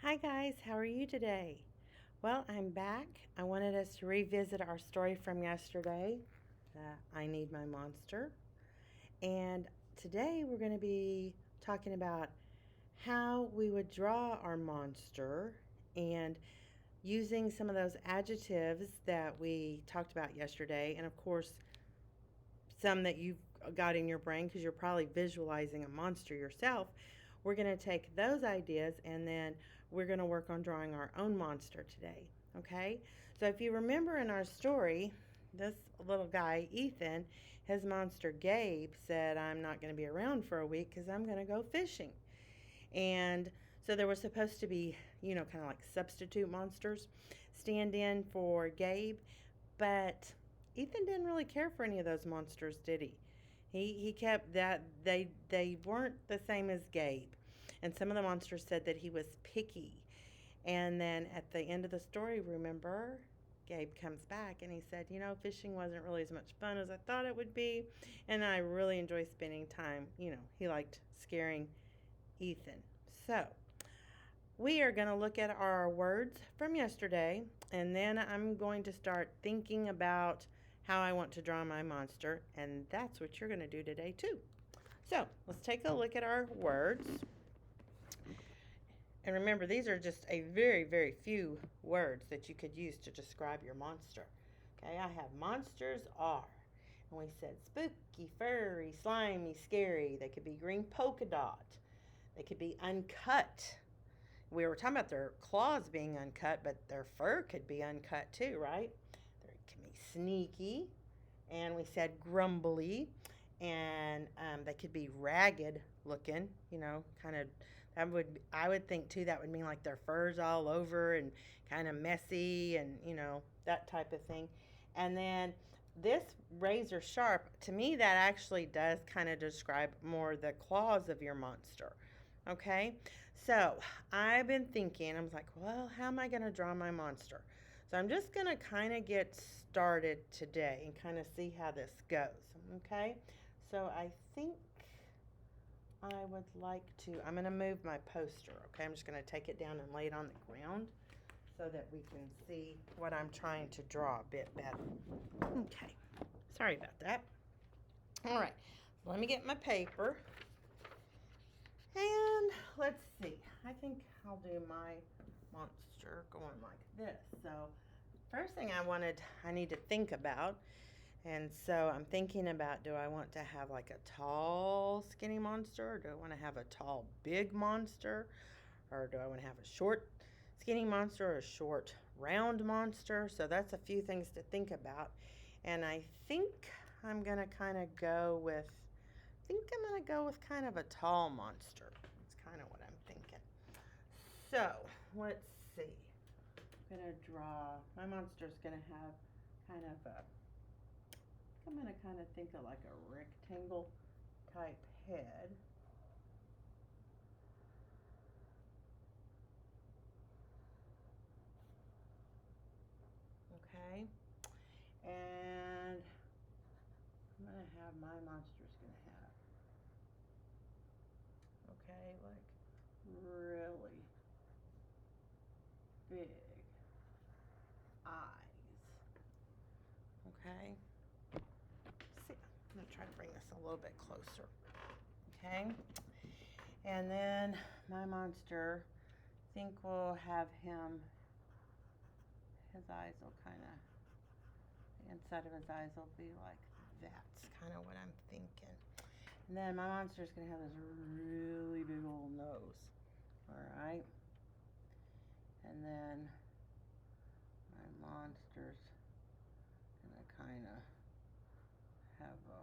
Hi guys, how are you today? Well, I'm back. I wanted us to revisit our story from yesterday, I Need My Monster. And today we're going to be talking about how we would draw our monster and using some of those adjectives that we talked about yesterday. And of course, some that you've got in your brain because you're probably visualizing a monster yourself. We're going to take those ideas and then we're going to work on drawing our own monster today. Okay? So if you remember in our story, this little guy, Ethan, his monster Gabe said, I'm not going to be around for a week because I'm going to go fishing. And so there was supposed to be, kind of like substitute monsters stand in for Gabe, but Ethan didn't really care for any of those monsters, did he? He kept that they weren't the same as Gabe. And some of the monsters said that he was picky. And then at the end of the story, remember, Gabe comes back and he said, fishing wasn't really as much fun as I thought it would be. And I really enjoy spending time. He liked scaring Ethan. So, we are going to look at our words from yesterday, and then I'm going to start thinking about how I want to draw my monster, and that's what you're going to do today too. So, let's take a look at our words. And remember, these are just a very, very few words that you could use to describe your monster. Okay, I have monsters are. And we said spooky, furry, slimy, scary. They could be green polka dot. They could be uncut. We were talking about their claws being uncut, but their fur could be uncut too, right? They can be sneaky, and we said grumbly, and they could be ragged looking. Kind of I would think too that would mean like their fur's all over and kind of messy, and that type of thing. And then this razor sharp, to me, that actually does kind of describe more the claws of your monster. Okay, so I've been thinking, I was like, well, how am I going to draw my monster? So I'm just going to kind of get started today and kind of see how this goes. Okay, so I think I would like to, I'm going to move my poster. Okay, I'm just going to take it down and lay it on the ground so that we can see what I'm trying to draw a bit better. Okay, sorry about that. All right, let me get my paper. And let's see. I think I'll do my monster going like this. So first thing I need to think about. And so I'm thinking about, do I want to have like a tall, skinny monster? Or do I want to have a tall, big monster? Or do I want to have a short, skinny monster or a short, round monster? So that's a few things to think about. And I think I'm going to kind of go with kind of a tall monster. That's kind of what I'm thinking. So, let's see. I'm going to draw, my monster's going to have kind of I'm going to kind of think of like a rectangle type head. Okay. And I'm going to have, my monster's going to have, okay, like really big eyes. Okay. See, I'm going to try to bring this a little bit closer. Okay. And then my monster, I think we'll have him, his eyes will kind of, the inside of his eyes will be like that's kind of what I'm thinking. And then my monster's going to have this really big old nose. All right. And then my monster's going to kind of have a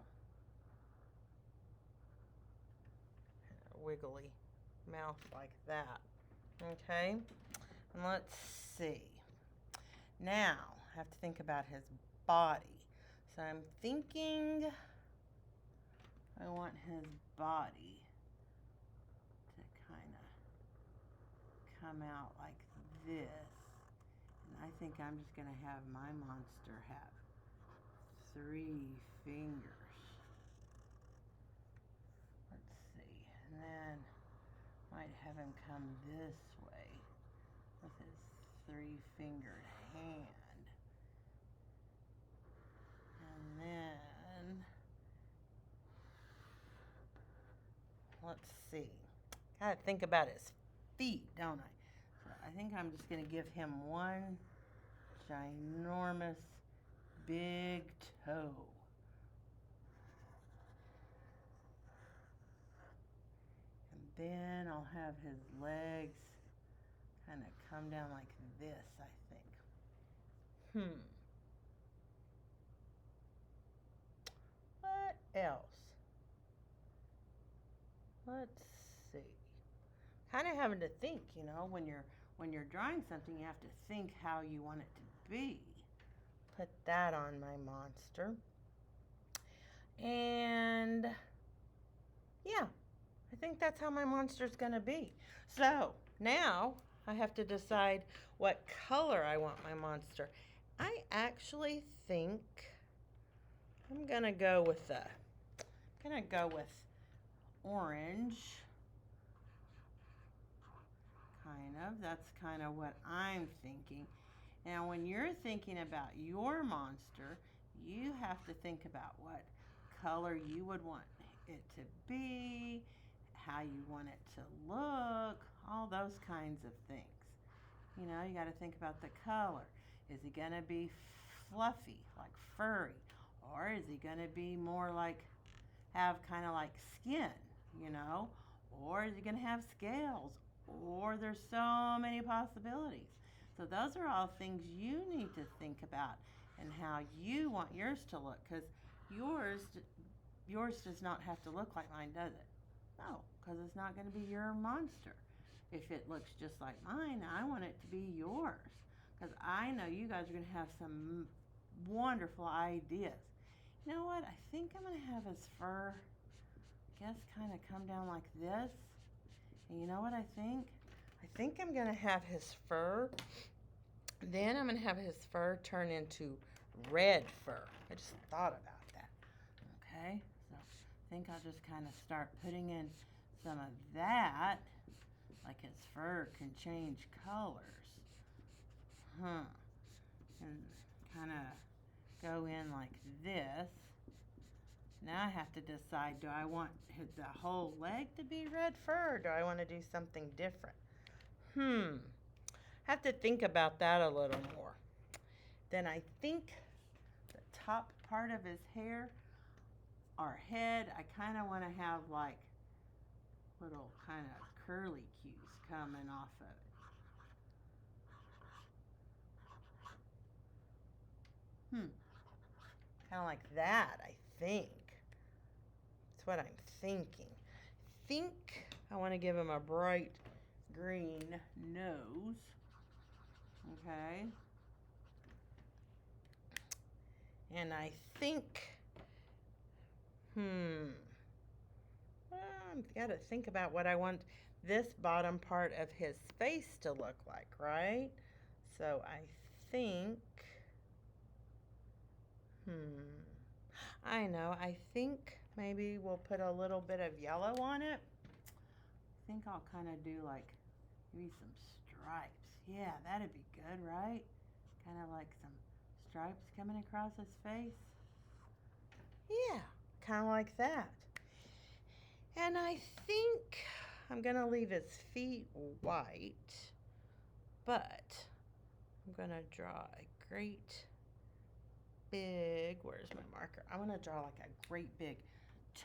wiggly mouth like that. Okay. And let's see. Now, I have to think about his body. So I'm thinking I want his body to kind of come out like this. And I think I'm just going to have my monster have 3 fingers. Let's see. And then might have him come this way. with his three-fingered hand. And then, let's see. Gotta think about his feet, don't I? So I think I'm just gonna give him one ginormous big toe. And then I'll have his legs kind of come down like this, I think. What else? Let's see. Kind of having to think, when you're drawing something, you have to think how you want it to be. Put that on my monster. And yeah, I think that's how my monster's gonna be. So now I have to decide what color I want my monster. I actually think I'm gonna go with orange. Kind of. That's kind of what I'm thinking. Now, when you're thinking about your monster, you have to think about what color you would want it to be, how you want it to look, all those kinds of things. You got to think about the color. Is he going to be fluffy, like furry? Or is he going to be more like, have kind of like skin, Or is he going to have scales? Or there's so many possibilities. So those are all things you need to think about and how you want yours to look, because yours does not have to look like mine, does it? No, because it's not going to be your monster. If it looks just like mine, I want it to be yours, because I know you guys are going to have some wonderful ideas. You know what? I think I'm going to have his fur, I guess, kind of come down like this. And you know what I think? I think I'm going to have his fur, then I'm going to have his fur turn into red fur. I just thought about that. Okay, so I think I'll just kind of start putting in some of that, like his fur can change colors. And kind of go in like this. Now I have to decide, do I want the whole leg to be red fur, or do I want to do something different? Have to think about that a little more. Then I think the top part of his hair, our head, I kind of want to have like little kind of curly cues coming off of it. Kind of like that, I think. That's what I'm thinking. Think I want to give him a bright green nose. Okay. And I think, I've got to think about what I want this bottom part of his face to look like, right? So I think, I know, I think maybe we'll put a little bit of yellow on it. I think I'll kind of do like maybe some stripes. Yeah, that'd be good, right? Kind of like some stripes coming across his face. Yeah, kind of like that. And I think I'm going to leave his feet white, but I'm going to draw a great big, where's my marker? I want to draw like a great big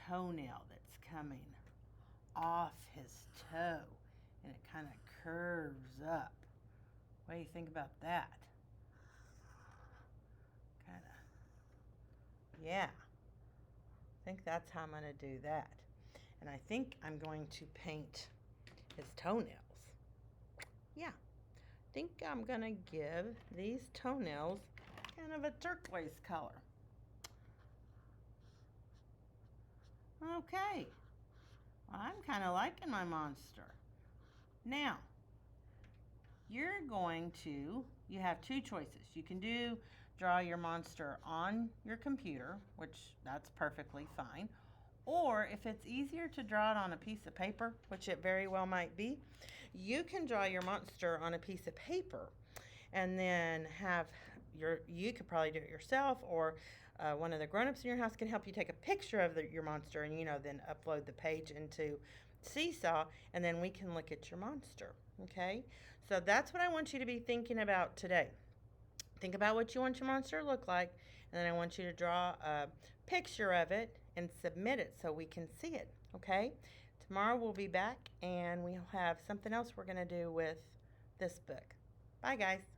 toenail that's coming off his toe, and it kind of curves up. What do you think about that? Kind of, yeah. I think that's how I'm going to do that. And I think I'm going to paint his toenails. Yeah. I think I'm going to give these toenails kind of a turquoise color. Okay. Well, I'm kind of liking my monster. Now, you have two choices. You can draw your monster on your computer, which that's perfectly fine. Or if it's easier to draw it on a piece of paper, which it very well might be, You can draw your monster on a piece of paper and then you could probably do it yourself, or one of the grown-ups in your house can help you take a picture of your monster and, then upload the page into Seesaw, and then we can look at your monster, okay? So that's what I want you to be thinking about today. Think about what you want your monster to look like, and then I want you to draw a picture of it and submit it so we can see it, okay? Tomorrow we'll be back, and we'll have something else we're going to do with this book. Bye, guys.